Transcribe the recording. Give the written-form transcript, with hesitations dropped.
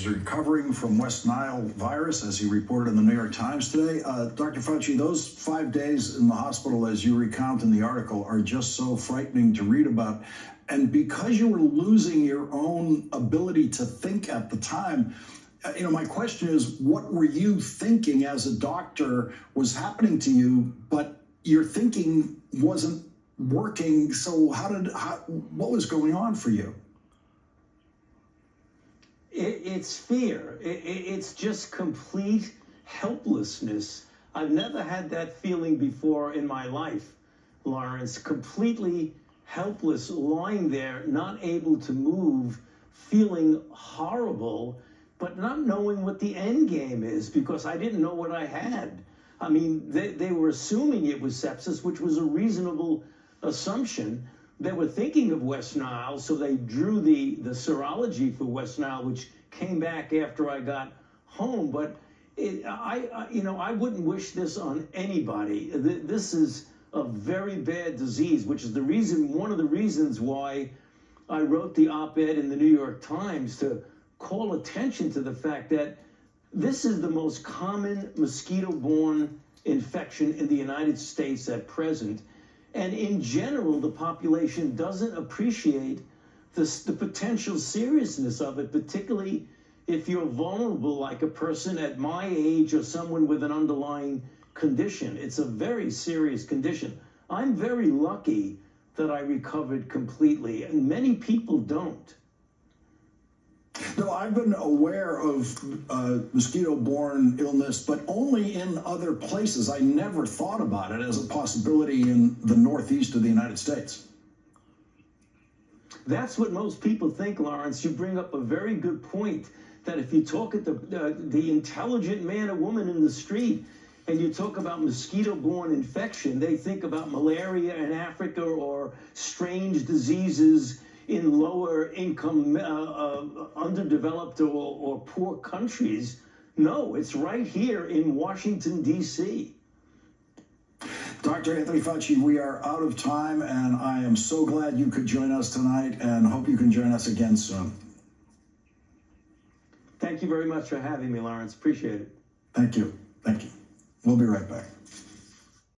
recovering from West Nile virus, as he reported in the New York Times today. Dr. Fauci, those 5 days in the hospital, as you recount in the article, are just so frightening to read about. And because you were losing your own ability to think at the time, my question is, what were you thinking as a doctor was happening to you, but your thinking wasn't working? So what was going on for you? It's fear. It's just complete helplessness. I've never had that feeling before in my life, Lawrence. Completely helpless, lying there, not able to move, feeling horrible, but not knowing what the end game is, because I didn't know what I had. I mean, they were assuming it was sepsis, which was a reasonable assumption. They were thinking of West Nile, so they drew the serology for West Nile, which came back after I got home. But I wouldn't wish this on anybody. This is a very bad disease, which is one of the reasons why I wrote the op-ed in the New York Times to call attention to the fact that this is the most common mosquito-borne infection in the United States at present. And in general, the population doesn't appreciate the potential seriousness of it, particularly if you're vulnerable, like a person at my age or someone with an underlying condition. It's a very serious condition. I'm very lucky that I recovered completely, and many people don't. No, I've been aware of mosquito-borne illness, but only in other places. I never thought about it as a possibility in the Northeast of the United States. That's what most people think, Lawrence. You bring up a very good point, that if you talk at the intelligent man or woman in the street, and you talk about mosquito-borne infection, they think about malaria in Africa or strange diseases in lower income, underdeveloped or poor countries. No, it's right here in Washington, D.C. Dr. Anthony Fauci, we are out of time, and I am so glad you could join us tonight, and hope you can join us again soon. Thank you very much for having me, Lawrence. Appreciate it. Thank you. Thank you. We'll be right back.